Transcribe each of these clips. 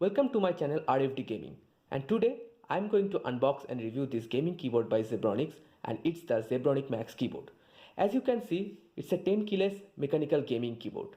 Welcome to my channel RFD Gaming, and today I am going to unbox and review this gaming keyboard by Zebronics, and it's the Zebronic Max keyboard. As you can see, it's a 10 keyless mechanical gaming keyboard,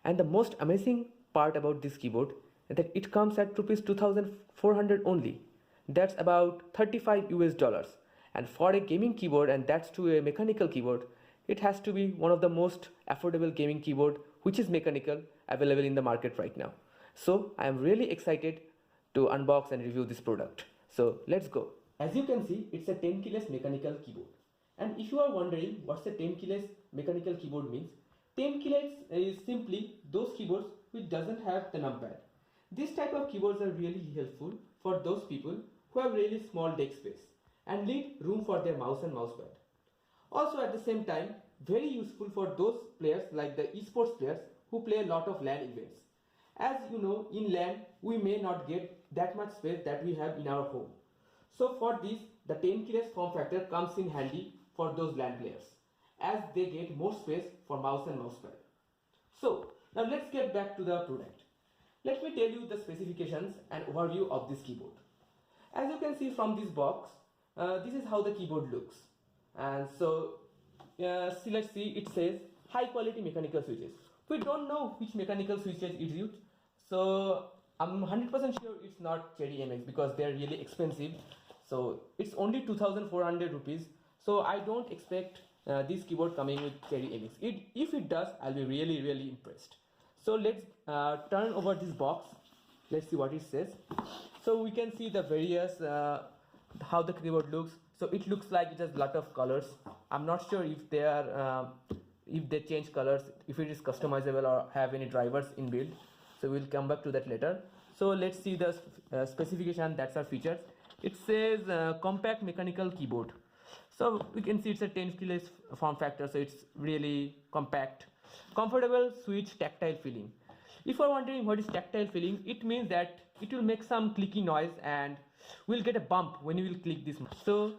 and the most amazing part about this keyboard is that it comes at rupees 2400 only. That's about 35 US dollars, and for a gaming keyboard, and that's to a mechanical keyboard, it has to be one of the most affordable gaming keyboard which is mechanical available in the market right now. So I am really excited to unbox and review this product. So let's go. As you can see, it's a 10 keyless mechanical keyboard. And if you are wondering what's a 10 keyless mechanical keyboard means, 10 keyless is simply those keyboards which doesn't have the numpad. This type of keyboards are really helpful for those people who have really small desk space and need room for their mouse and mousepad. Also at the same time, very useful for those players like the esports players who play a lot of LAN events. As you know, in LAN, we may not get that much space that we have in our home. So for this, the 10 keyless form factor comes in handy for those LAN players, as they get more space for mouse and mousepad. So now let's get back to the product. Let me tell you the specifications and overview of this keyboard. As you can see from this box, this is how the keyboard looks. And so let's see, it says high quality mechanical switches. We don't know which mechanical switches it used, so I'm 100% sure it's not Cherry MX because they're really expensive. So it's only 2400 rupees, so I don't expect this keyboard coming with Cherry MX. If it does, I'll be really impressed. So let's turn over this box. Let's see what it says. So we can see the various how the keyboard looks. So it looks like it has a lot of colors. I'm not sure if they are if they change colors, if it is customizable or have any drivers inbuilt. So we'll come back to that later. So let's see the specification, that's our features. It says compact mechanical keyboard. So we can see it's a 10 keyless form factor, so it's really compact. Comfortable switch tactile feeling. If you're wondering what is tactile feeling, it means that it will make some clicky noise and we'll get a bump when you will click this. So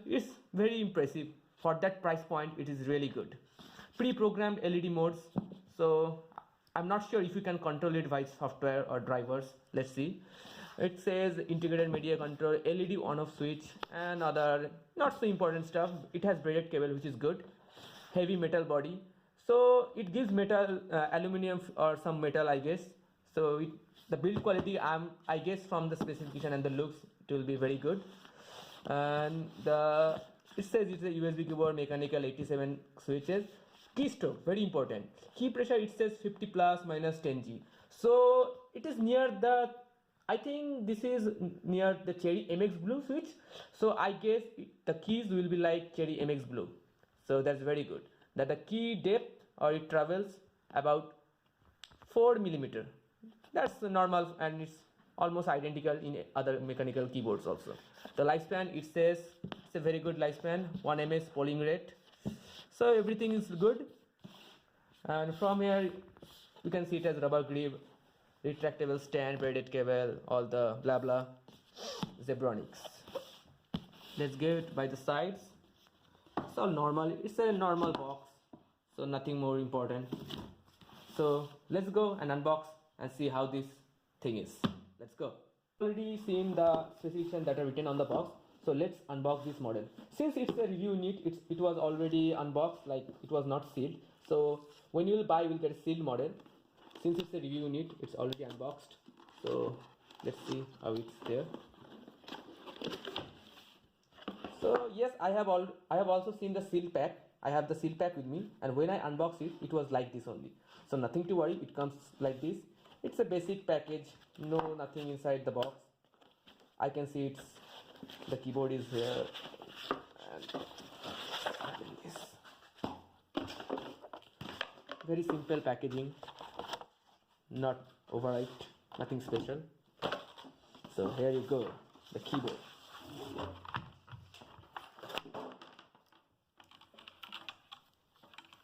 it's very impressive. For that price point, it is really good. Pre-programmed LED modes. So I'm not sure if you can control it by software or drivers. Let's see. It says integrated media control, LED on-off switch, and other not so important stuff. It has braided cable, which is good. Heavy metal body. So it gives metal, aluminum or some metal, I guess. So the build quality, I guess from the specification and the looks, it will be very good. And it says it's a USB keyboard, mechanical 87 switches. Keystroke, very important. Key pressure, it says 50 plus minus 10G. So it is near the, I think this is near the Cherry MX Blue switch. So I guess the keys will be like Cherry MX Blue. So that's very good. That the key depth or it travels about 4 millimeter. That's normal and it's almost identical in other mechanical keyboards also. The lifespan, it says it's a very good lifespan, 1 ms polling rate. So everything is good. And from here you can see it has rubber grip, retractable stand, braided cable, all the blah blah. Zebronics. Let's get it by the sides. It's all normal. It's a normal box, so nothing more important. So let's go and unbox and see how this thing is. Let's go. Already seen the specifications that are written on the box, so let's unbox this model. Since it's a review unit, it was already unboxed, like it was not sealed. So when you will buy, you will get a sealed model. Since it's a review unit, it's already unboxed. So let's see how it's there. So yes, I have also seen the seal pack. I have the seal pack with me, and when I unboxed it, it was like this only. So nothing to worry, it comes like this. It's a basic package, nothing inside the box. I can see the keyboard is here, and very simple packaging, not overwrite, nothing special. So here you go, the keyboard.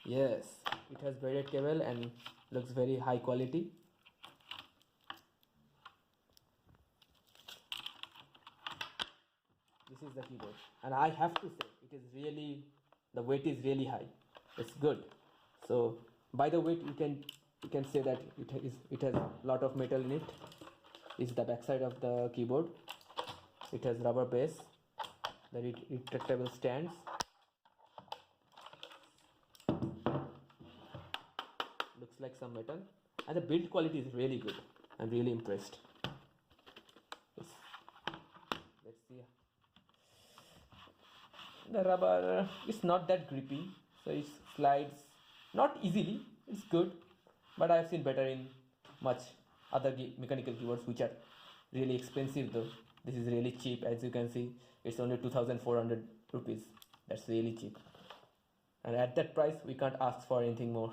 Yes, it has braided cable and looks very high quality. This is the keyboard, and I have to say it is really, the weight is really high. It's good. So by the weight you can say that it has a lot of metal in it. This is the back side of the keyboard. It has rubber base, the retractable stands, looks like some metal, and the build quality is really good. I'm really impressed. Let's see. The rubber is not that grippy, so it slides not easily. It's good, but I've seen better in much other mechanical keyboards which are really expensive though. This is really cheap, as you can see. It's only 2,400 rupees. That's really cheap, and at that price we can't ask for anything more.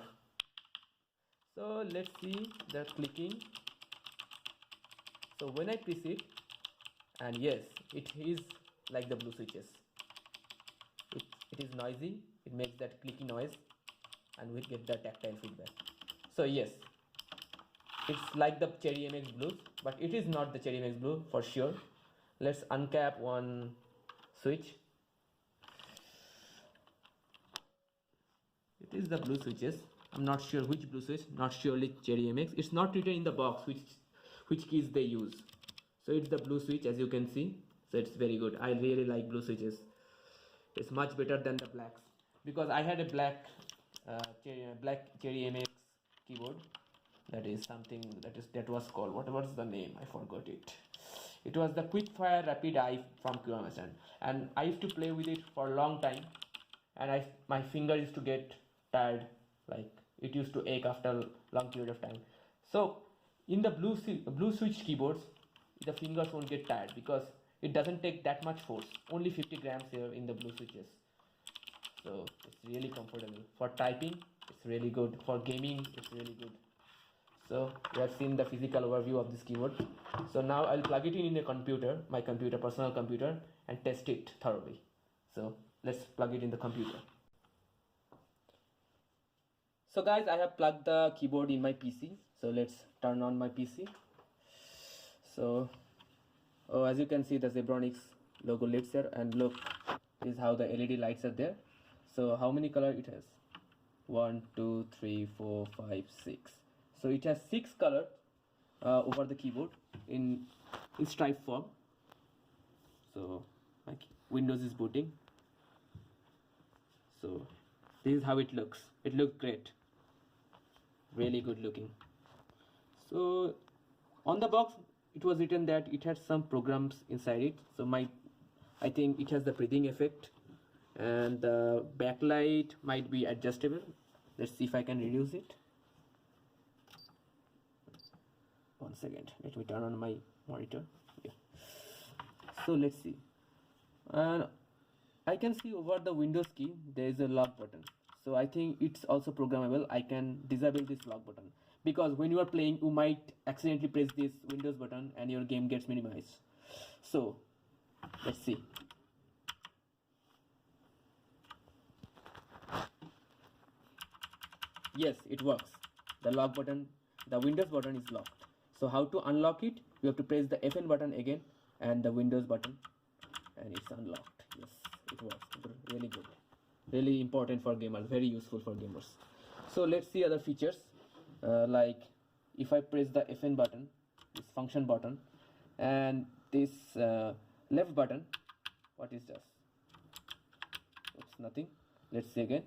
So let's see the clicking. So when I press it, and yes, it is like the blue switches. It is noisy, it makes that clicky noise, and we get the tactile feedback. So yes, it's like the Cherry MX Blues, but it is not the Cherry MX Blue for sure. Let's uncap one switch. It is the blue switches. I'm not sure which blue switch, not surely Cherry MX. It's not written in the box which keys they use. So it's the blue switch, as you can see. So it's very good. I really like blue switches. It's much better than the blacks, because I had a black Cherry MX keyboard. That is something that was called, what was the name? I forgot it. It was the Quickfire Rapid Eye from Kiramasan, and I used to play with it for a long time, and my finger used to get tired, like it used to ache after a long period of time. So in the blue switch keyboards, the fingers won't get tired because it doesn't take that much force, only 50 grams here in the blue switches. So it's really comfortable for typing. It's really good for gaming. It's really good. So we have seen the physical overview of this keyboard. So now I'll plug it in a computer, my computer, personal computer, and test it thoroughly. So let's plug it in the computer. So guys, I have plugged the keyboard in my PC. So let's turn on my PC. So as you can see, the Zebronics logo lit there, and look, this is how the LED lights are there. So how many colors it has? 1, 2, 3, 4, 5, 6. So it has 6 colors over the keyboard in stripe form. So my Windows is booting. So this is how it looks. It looks great, really good looking. So on the box it was written that it had some programs inside it. So I think it has the breathing effect, and the backlight might be adjustable. Let's see if I can reduce it. One second, let me turn on my monitor. Yeah. So let's see, and I can see over the Windows key there is a lock button. So I think it's also programmable. I can disable this lock button, because when you are playing you might accidentally press this Windows button and your game gets minimized. So let's see. Yes, it works. The lock button, the Windows button is locked. So how to unlock it? You have to press the FN button again and the Windows button, and it's unlocked. Yes, it works. Really good. Really important for gamers. Very useful for gamers. So let's see other features. Like if I press the FN button, this function button, and this left button, what is this? Oops, nothing. Let's see again.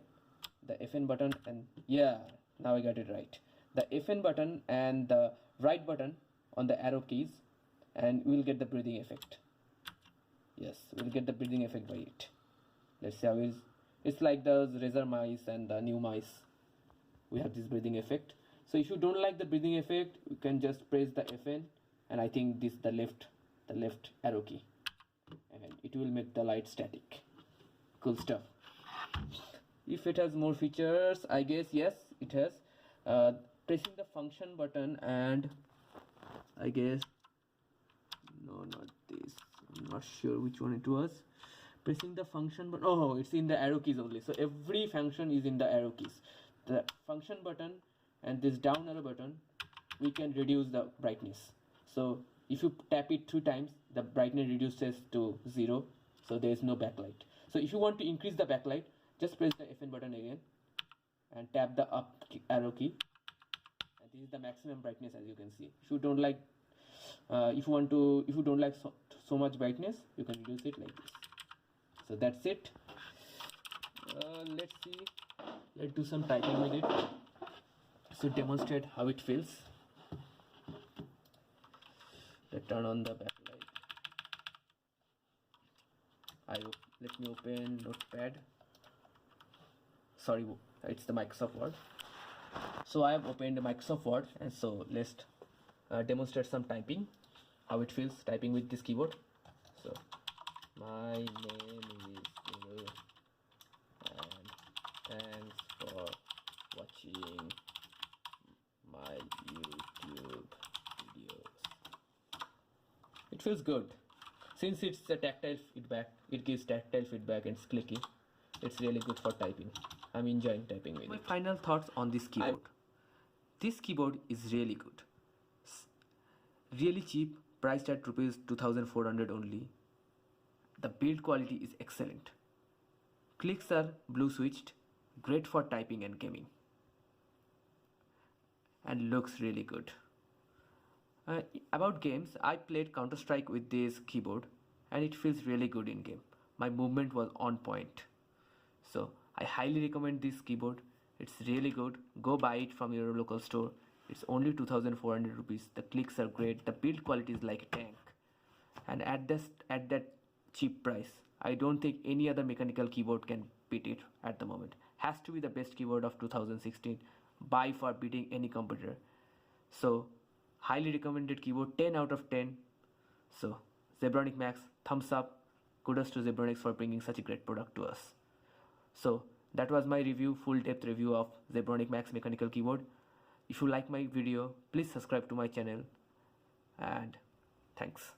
The FN button, and yeah, now I got it right. The FN button and the right button on the arrow keys, and we'll get the breathing effect. Yes, we'll get the breathing effect by it. Let's see how it's like those Razer mice and the new mice. We have this breathing effect. So if you don't like the breathing effect, you can just press the FN, and I think this the left arrow key, and it will make the light static. Cool stuff. If it has more features, I guess yes, it has. Pressing the function button, and I guess no, not this. I'm not sure which one it was. Pressing the function button. Oh, it's in the arrow keys only. So every function is in the arrow keys. The function button and this down arrow button, we can reduce the brightness. So if you tap it 3 times, the brightness reduces to 0. So there is no backlight. So if you want to increase the backlight, just press the FN button again and tap the up arrow key. And this is the maximum brightness, as you can see. If you don't like If you don't like so much brightness, you can reduce it like this. So that's it. Let's see. Let's do some typing with it. So demonstrate how it feels. Let's turn on the backlight. Let me open Notepad. Sorry, it's the Microsoft Word. So I have opened Microsoft Word, and so let's demonstrate some typing, how it feels typing with this keyboard. So my name is Guru, and thanks for watching my YouTube videos. It feels good. Since it's a tactile feedback, it gives tactile feedback and it's clicky. It's really good for typing. I'm enjoying typing with it. My final thoughts on this keyboard. This keyboard is really good. Really cheap, priced at rupees 2400 only. The build quality is excellent. Clicks are blue switched, great for typing and gaming. And looks really good. About games, I played Counter-Strike with this keyboard and it feels really good in game. My movement was on point. So I highly recommend this keyboard. It's really good. Go buy it from your local store. It's only 2400 rupees. The clicks are great. The build quality is like a tank. And at that cheap price, I don't think any other mechanical keyboard can beat it at the moment. Has to be the best keyboard of 2016 by far, beating any competitor. So highly recommended keyboard, 10 out of 10. So Zebronic Max, thumbs up. Kudos to Zebronics for bringing such a great product to us. So that was my review, full depth review of Zebronic Max mechanical keyboard. If you like my video, please subscribe to my channel, and thanks.